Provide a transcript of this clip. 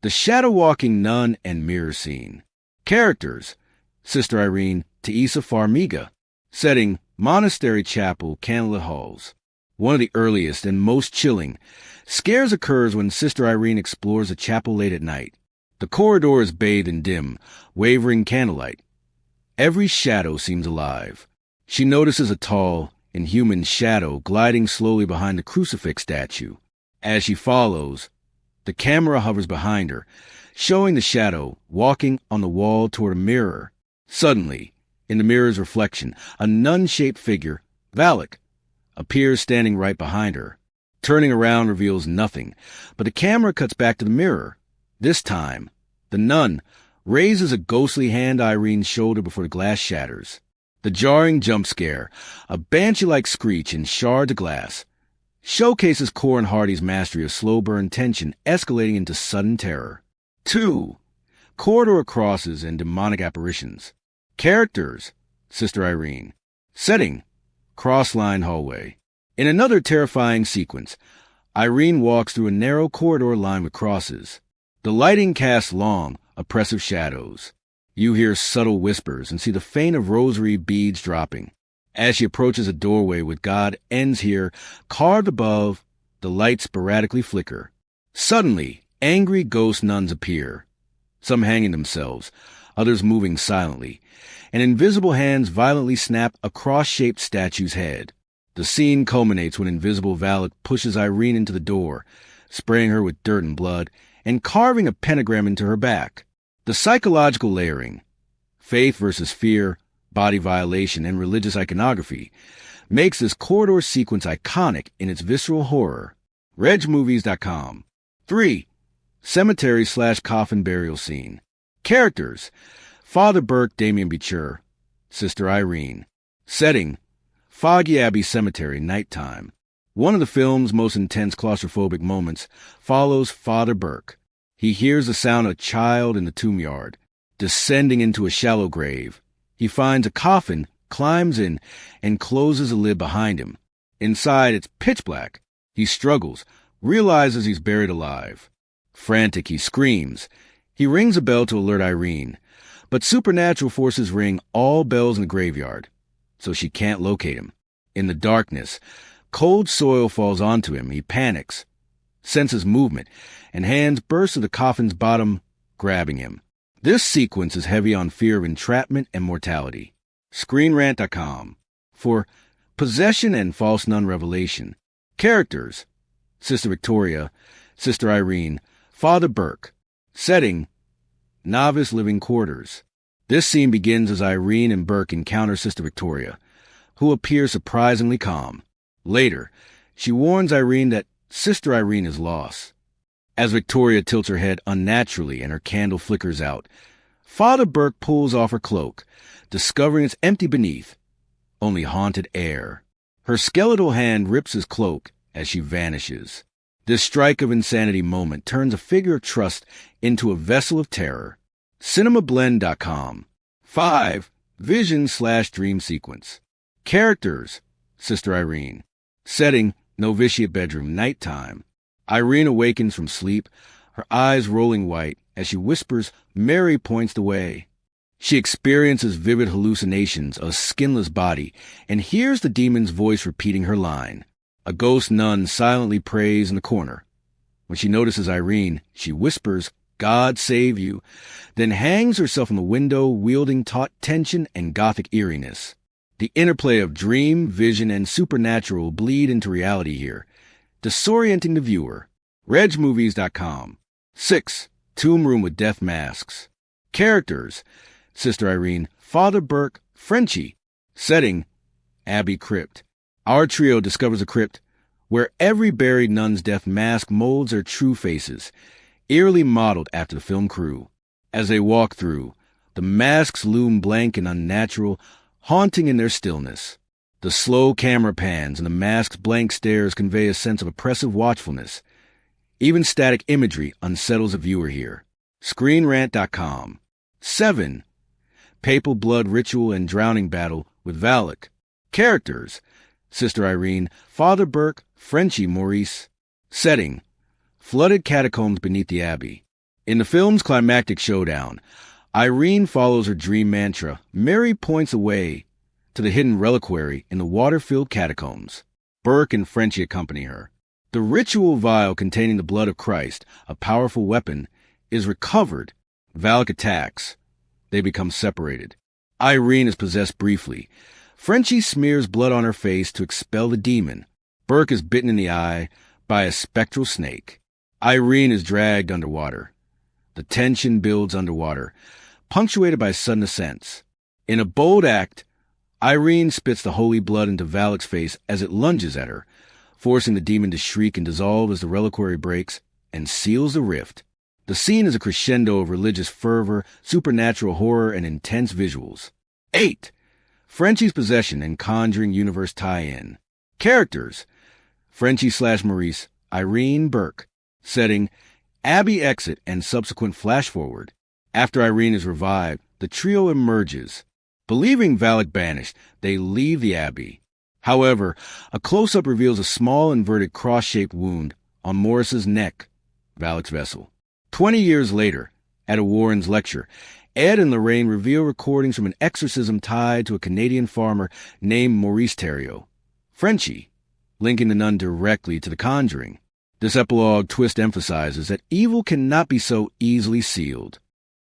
The shadow-walking nun and mirror scene. Characters: Sister Irene, Taissa Farmiga. Setting: Monastery Chapel, candlelit halls. One of the earliest and most chilling scares occurs when Sister Irene explores a chapel late at night. The corridor is bathed in dim, wavering candlelight. Every shadow seems alive. She notices a tall, inhuman shadow gliding slowly behind the crucifix statue. As she follows, the camera hovers behind her, showing the shadow walking on the wall toward a mirror. Suddenly, in the mirror's reflection, a nun-shaped figure, Valak, appears standing right behind her. Turning around reveals nothing, but the camera cuts back to the mirror. This time, the nun raises a ghostly hand to Irene's shoulder before the glass shatters. The jarring jump scare, a banshee-like screech in shards of glass, showcases Corin Hardy's mastery of slow-burn tension escalating into sudden terror. 2. Corridor crosses and demonic apparitions. Characters: Sister Irene. Setting: cross-lined hallway. In another terrifying sequence, Irene walks through a narrow corridor lined with crosses. The lighting casts long, oppressive shadows. You hear subtle whispers and see the faint of rosary beads dropping. As she approaches a doorway with "God ends here" carved above, the lights sporadically flicker. Suddenly, angry ghost nuns appear, some hanging themselves, others moving silently, and invisible hands violently snap a cross-shaped statue's head. The scene culminates when invisible Valak pushes Irene into the door, spraying her with dirt and blood, and carving a pentagram into her back. The psychological layering, faith versus fear, body violation, and religious iconography, makes this corridor sequence iconic in its visceral horror. RegMovies.com. 3. Cemetery/coffin burial scene. Characters: Father Burke, Damien Beecher. Sister Irene. Setting: Foggy Abbey Cemetery, nighttime. One of the film's most intense claustrophobic moments follows Father Burke. He hears the sound of a child in the tomb yard, descending into a shallow grave. He finds a coffin, climbs in, and closes the lid behind him. Inside, it's pitch black. He struggles, realizes he's buried alive. Frantic, he screams. He rings a bell to alert Irene, but supernatural forces ring all bells in the graveyard, so she can't locate him. In the darkness, cold soil falls onto him. He panics, senses movement, and hands burst to the coffin's bottom, grabbing him. This sequence is heavy on fear of entrapment and mortality. ScreenRant.com. For possession and false nun revelation. Characters: Sister Victoria, Sister Irene, Father Burke. Setting: novice living quarters. This scene begins as Irene and Burke encounter Sister Victoria, who appears surprisingly calm. Later, she warns Irene that Sister Irene is lost. As Victoria tilts her head unnaturally and her candle flickers out, Father Burke pulls off her cloak, discovering it's empty beneath, only haunted air. Her skeletal hand rips his cloak as she vanishes. This strike of insanity moment turns a figure of trust into a vessel of terror. CinemaBlend.com. 5. Vision/dream sequence. Characters: Sister Irene. Setting: novitiate bedroom, nighttime. Irene awakens from sleep, her eyes rolling white, as she whispers, "Mary points the way." She experiences vivid hallucinations of a skinless body and hears the demon's voice repeating her line. A ghost nun silently prays in the corner. When she notices Irene, she whispers, "God save you," then hangs herself in the window, wielding taut tension and gothic eeriness. The interplay of dream, vision, and supernatural bleed into reality here, disorienting the viewer. RegMovies.com. 6. Tomb room with death masks. Characters: Sister Irene, Father Burke, Frenchie. Setting: Abbey Crypt. Our trio discovers a crypt where every buried nun's death mask molds their true faces, eerily modeled after the film crew. As they walk through, the masks loom blank and unnatural, haunting in their stillness. The slow camera pans and the mask's blank stares convey a sense of oppressive watchfulness. Even static imagery unsettles the viewer here. ScreenRant.com. 7. Papal blood ritual and drowning battle with Valak. Characters: Sister Irene, Father Burke, Frenchie Maurice. Setting: flooded catacombs beneath the abbey. In the film's climactic showdown, Irene follows her dream mantra. Mary points away to the hidden reliquary in the water-filled catacombs. Burke and Frenchie accompany her. The ritual vial containing the blood of Christ, a powerful weapon, is recovered. Valak attacks. They become separated. Irene is possessed briefly. Frenchie smears blood on her face to expel the demon. Burke is bitten in the eye by a spectral snake. Irene is dragged underwater. The tension builds underwater, punctuated by sudden ascents. In a bold act, Irene spits the holy blood into Valak's face as it lunges at her, forcing the demon to shriek and dissolve as the reliquary breaks and seals the rift. The scene is a crescendo of religious fervor, supernatural horror, and intense visuals. 8. Frenchie's possession and Conjuring universe tie-in. Characters: Frenchie/Maurice, Irene, Burke. Setting: Abbey exit and subsequent flash-forward. After Irene is revived, the trio emerges. Believing Valak banished, they leave the Abbey. However, a close-up reveals a small inverted cross-shaped wound on Morris's neck, Valak's vessel. 20 years later, at a Warren's lecture, Ed and Lorraine reveal recordings from an exorcism tied to a Canadian farmer named Maurice Theriault. Frenchie, linking the nun directly to the Conjuring. This epilogue twist emphasizes that evil cannot be so easily sealed.